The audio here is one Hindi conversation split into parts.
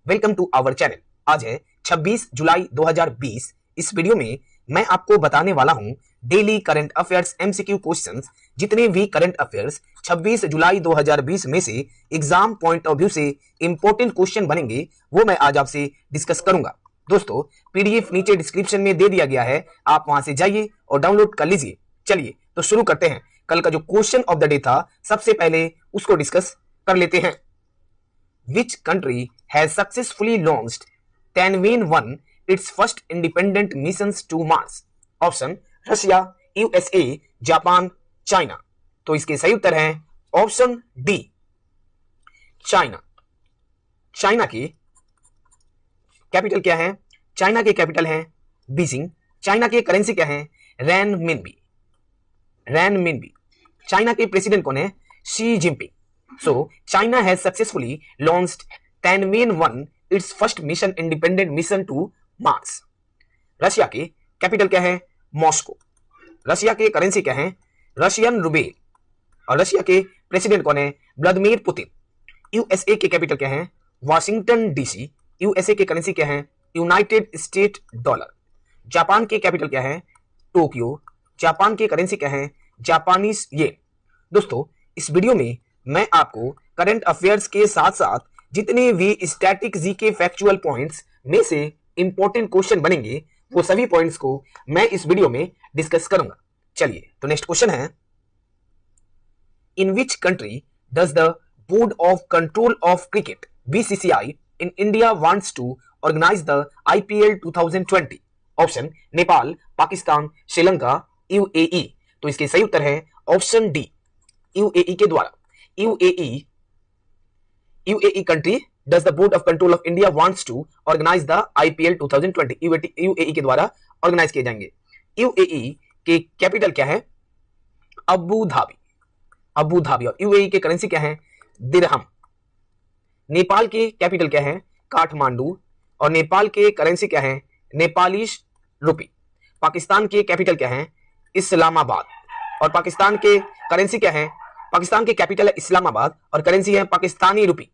Welcome to our channel. आज है 26 जुलाई 2020। इस वीडियो में मैं आपको बताने वाला हूं daily current affairs MCQ questions. जितने भी करंट अफेयर्स 26 जुलाई 2020 में से एग्जाम पॉइंट ऑफ व्यू से इंपॉर्टेंट क्वेश्चन बनेंगे वो मैं आज आपसे डिस्कस करूंगा। दोस्तों, पीडीएफ नीचे डिस्क्रिप्शन में दे दिया गया है, आप वहां से जाइए और डाउनलोड कर लीजिए। चलिए तो शुरू करते हैं। कल का जो क्वेश्चन ऑफ द डे था, सबसे पहले उसको डिस्कस कर लेते हैं। Which country has successfully launched Tianwen-1 its first independent missions to Mars? Option Russia, USA, Japan, China. तो इसके सही उत्तर है ऑप्शन डी, चाइना। चाइना की कैपिटल क्या है? चाइना के कैपिटल है बीजिंग। चाइना के करेंसी क्या है? रैनमिनबी। रैनमिनबी। चाइना के प्रेसिडेंट कौन है? Xi Jinping. So, China has successfully launched Tianwen-1, its first mission independent mission to Mars. Russia के कैपिटल क्या है? मॉस्को। रशिया के करेंसी क्या है? रशियन रूबेल। और रशिया के प्रेसिडेंट कौन है? Vladimir Putin. यूएसए के कैपिटल क्या है? Washington DC. यूएसए के करेंसी क्या है? United state dollar. जापान के कैपिटल क्या है? टोक्यो। जापान के करेंसी क्या है? Japanese yen. दोस्तों, इस वीडियो में मैं आपको करंट अफेयर्स के साथ साथ जितने भी स्टैटिक जीके फैक्चुअल पॉइंट्स में से इंपॉर्टेंट क्वेश्चन बनेंगे वो सभी पॉइंट्स को मैं इस वीडियो में डिस्कस करूंगा। चलिए तो नेक्स्ट क्वेश्चन है, in which country does the board of control of cricket BCCI in India wants to organise the IPL 2020? Option Nepal, Pakistan, Sri Lanka, UAE. तो इसके सही उत्तर है ऑप्शन डी, यूएई के द्वारा। UAE country does the board of control of India wants to organize the IPL 2020? UAE के द्वारा ऑर्गेनाइज किए जाएंगे। UAE के कैपिटल क्या है? Abu Dhabi. Abu Dhabi. और UAE के करेंसी क्या है? दिरहम। नेपाल के कैपिटल क्या है? काठमांडू। और नेपाल के करेंसी क्या है? नेपाली रुपी। पाकिस्तान के कैपिटल क्या है? इस्लामाबाद। और पाकिस्तान के करेंसी क्या है? पाकिस्तान के कैपिटल है इस्लामाबाद और करेंसी है पाकिस्तानी रुपी।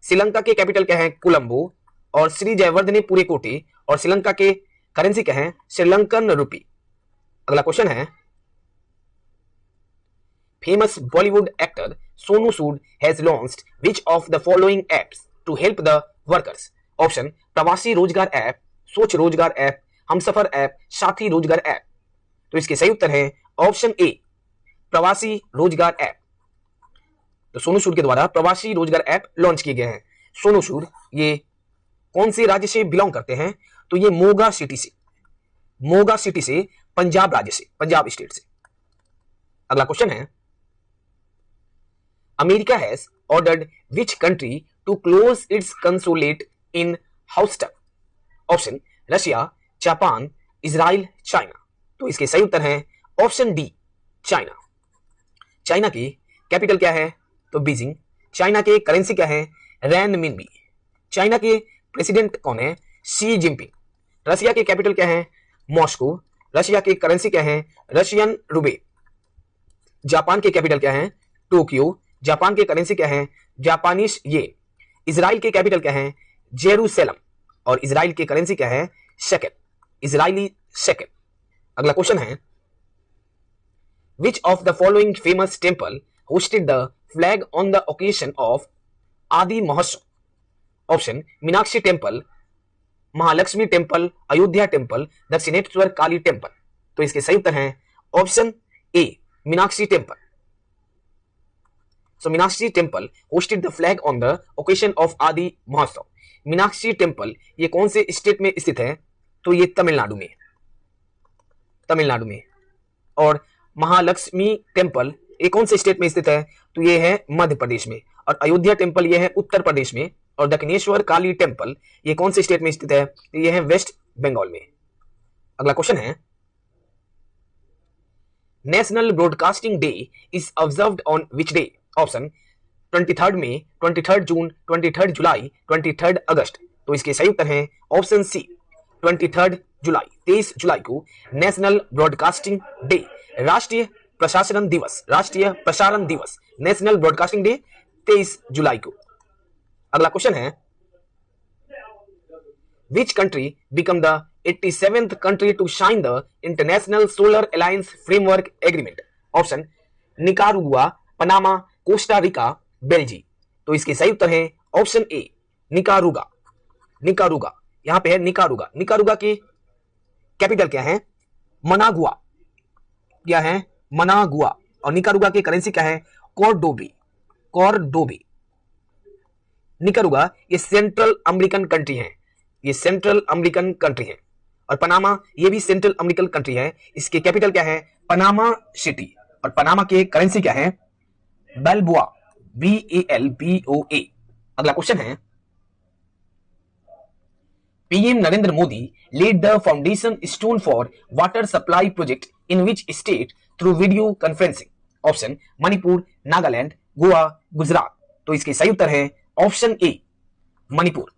श्रीलंका के कैपिटल क्या है? कोलंबो। और श्री जयवर्धने पूरे कोटे। और श्रीलंका के करेंसी क्या है? श्रीलंकन रुपी। अगला क्वेश्चन है, famous Bollywood actor Sonu Sood has launched which of the following apps to help the workers? Option Pravasi Rojgar app, सोच रोजगार ऐप, हमसफर ऐप, साथी रोजगार ऐप। तो इसके सही उत्तर है ऑप्शन ए, प्रवासी रोजगार ऐप। तो सोनू सूद के द्वारा प्रवासी रोजगार ऐप लॉन्च किए गए हैं। सोनू सूद ये कौन से राज्य से बिलोंग करते हैं? तो ये मोगा सिटी से, मोगा सिटी से, पंजाब राज्य से, पंजाब स्टेट से। अगला क्वेश्चन है, America has ordered which country to close its consulate in Houston? Option Russia, Japan, Israel, China. तो इसके सही उत्तर है ऑप्शन डी, चाइना। चाइना की कैपिटल क्या है? तो बीजिंग। चाइना के करेंसी क्या है? रैनमिनबी। चाइना के प्रेसिडेंट कौन है? Xi Jinping. रशिया के कैपिटल क्या है? मॉस्को। रशिया के करेंसी क्या है? रशियन रूबे। जापान के कैपिटल क्या है? टोक्यो। जापान के करेंसी क्या है? Japanese yen. इजराइल के कैपिटल क्या है? जेरूसलम। और इजराइल के करेंसी क्या है? Shekel, Israeli shekel. अगला क्वेश्चन है, which of the following famous temple hosted the flag on the occasion of Adi Mahotsav? Option Meenakshi temple, Mahalakshmi temple, Ayodhya temple, Dakshineswar Kali temple. तो इसके सही उत्तर है option A, Meenakshi temple. So Meenakshi temple hosted the flag on the occasion of आदि महोत्सव। मीनाक्षी टेम्पल ये कौन से स्टेट में स्थित है? तो ये तमिलनाडु में, तमिलनाडु में। और महालक्ष्मी टेम्पल ये कौन से स्टेट में स्थित है? तो ये है मध्य प्रदेश में। और अयोध्या टेम्पल ये है उत्तर प्रदेश में। और दक्षिणेश्वर काली टेम्पल ये कौन से स्टेट में स्थित है? तो ये है वेस्ट बंगाल में। अगला क्वेश्चन है, national broadcasting day is observed on which day? Option 23 मई, 23 जून, 23 जुलाई, 23 अगस्त। तो इसके सही उत्तर है ऑप्शन सी, 23 जुलाई। 23 जुलाई को नेशनल ब्रॉडकास्टिंग डे, राष्ट्रीय प्रसारण दिवस, राष्ट्रीय प्रसारण दिवस, नेशनल ब्रॉडकास्टिंग डे 23 जुलाई को। अगला क्वेश्चन है, Which country become the 87th country to sign the International Solar Alliance Framework Agreement? Option Nicaragua, Panama, Costa Rica, Belgium. तो इसके सही उत्तर है ऑप्शन ए निकारागुआ। निकारागुआ यहां पे है निकारागुआ। निकारागुआ की कैपिटल क्या है? मनागुआ। क्या है? मनागुआ। और निकारागुआ की करेंसी क्या है? कॉर्डोबी। कॉर्डोबी। निकारागुआ ये सेंट्रल अमेरिकन कंट्री है। ये सेंट्रल अमेरिकन कंट्री है। और पनामा ये भी सेंट्रल अमेरिकन कंट्री है। इसके कैपिटल क्या है? Panama city. और पनामा की करेंसी क्या है? बाल्बोआ। BALBOA। अगला क्वेश्चन है, PM Narendra Modi laid the foundation stone for water supply project in which state through video conferencing? Option Manipur, Nagaland, Goa, Gujarat. तो इसके सही उत्तर है ऑप्शन ए मणिपुर।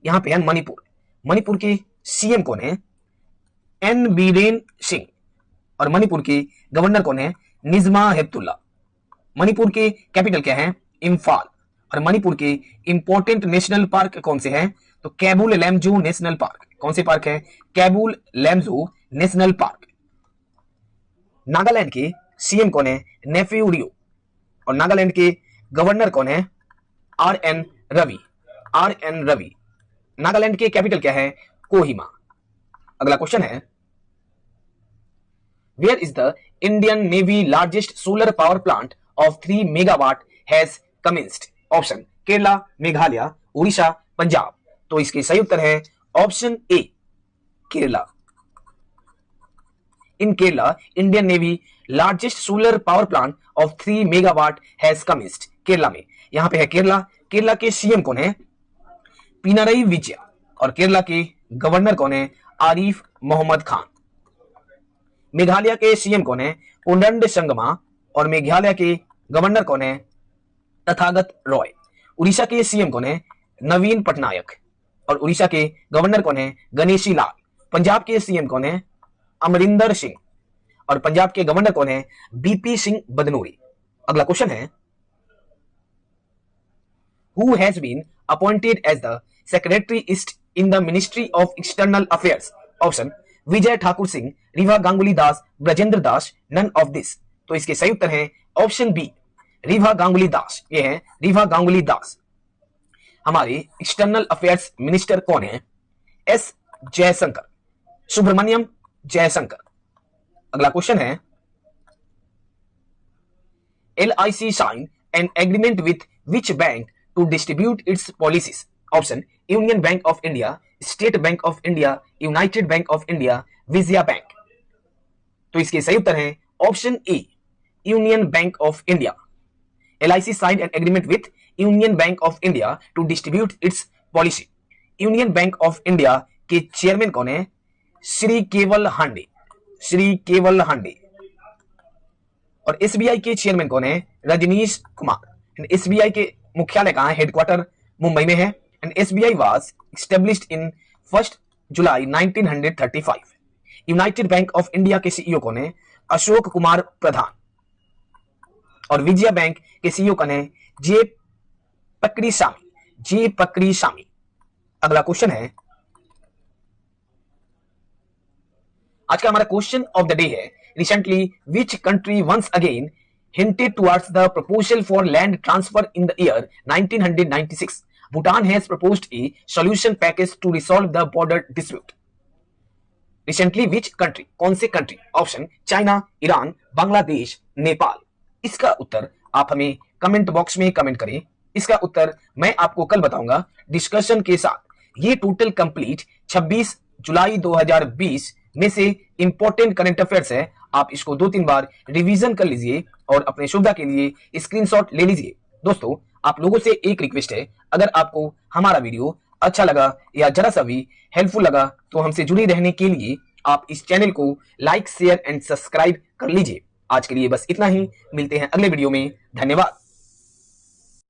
यहां पे है मणिपुर। मणिपुर के सीएम कौन है? एन बीरेन सिंह। और मणिपुर के गवर्नर कौन है? निजमा हेपतुल्ला। मणिपुर के कैपिटल क्या है? इम्फाल। और मणिपुर के इंपॉर्टेंट नेशनल पार्क कौन से हैं? तो कैबुल लैमजो नेशनल पार्क। कौन से पार्क है? Keibul Lamjao national park. नागालैंड के सीएम कौन है? नेफ्यू रियो। और नागालैंड के गवर्नर कौन है? RN रवि। RN रवि। नागालैंड के कैपिटल क्या है? कोहिमा। अगला क्वेश्चन है, where is the Indian Navy largest solar power plant of 3 megawatt has commenced? Option Kerala, Meghalaya, Orissa, Punjab. तो इसके सही उत्तर है option A Kerala. In Kerala Indian Navy largest solar power plant of 3 megawatt has commenced. Kerala में यहां पे है केरला। केरला के सीएम कौन है? पिनाराई विजय। और केरला के गवर्नर कौन है? आरिफ मोहम्मद खान। मेघालय के सीएम कौन है? कोनंड संगमा। और मेघालय के गवर्नर कौन है? तथागत रॉय। उड़ीसा के सीएम कौन है? नवीन पटनायक। और उड़ीसा के गवर्नर कौन है? गणेशी लाल। पंजाब के सीएम कौन है? अमरिंदर सिंह। और पंजाब के गवर्नर कौन है? BP सिंह बदनोरी। अगला क्वेश्चन है, who has been appointed as the secretary in the Ministry of External Affairs? Option Vijay Thakur Singh, Riva Ganguly Das, Brajendra Das, none of this. तो इसके सही उत्तर है ऑप्शन बी रीवा गांगुली दास। ये है रीवा गांगुली दास। हमारे एक्सटर्नल अफेयर्स मिनिस्टर कौन है? S जयशंकर, सुब्रमण्यम जयशंकर। अगला क्वेश्चन है, LIC signed an agreement with which bank to distribute its policies? Option Union Bank of India, State Bank of India, United Bank of India, Vijaya Bank. तो इसके सही उत्तर है option A Union Bank of India. LIC signed an agreement with Union Bank of India to distribute its policy. Union Bank of India के चेयरमैन कौन है? श्री केवल हांडे। श्री केवल हांडे। और SBI के चेयरमैन कौन है? रजनीश कुमार। SBI के मुख्यालय कहां है? हेडक्वार्टर मुंबई में है। And SBI was established in 1 July 1935। United Bank of India के सीईओ कौन है? अशोक कुमार प्रधान। और विजया बैंक के सीईओ कौन है? जे पकरीसामी। जे पकरीसामी। अगला क्वेश्चन है, आज का हमारा क्वेश्चन ऑफ द डे है, recently which country once again hinted towards the proposal for land transfer in the year 1996. Bhutan has proposed a solution package to resolve the border dispute. Recently which country? कौन से country? Option China, Iran, Bangladesh, Nepal. इसका उत्तर आप हमें कमेंट बॉक्स में कमेंट करें। इसका उत्तर मैं आपको कल बताऊंगा डिस्कशन के साथ। ये टोटल कंप्लीट 26 जुलाई 2020 में से इंपॉर्टेंट करंट अफेयर्स है। आप इसको 2-3 बार रिवीजन कर लीजिए और अपने सुविधा के लिए स्क्रीनशॉट ले लीजिए। दोस्तों, आप लोगों से एक रिक्वेस्ट है, अगर आपको हमारा वीडियो अच्छा लगा या जरा सा भी हेल्पफुल लगा तो हमसे जुड़े रहने के लिए आप इस चैनल को लाइक, शेयर एंड सब्सक्राइब कर लीजिए। आज के लिए बस इतना ही। मिलते हैं अगले वीडियो में। धन्यवाद।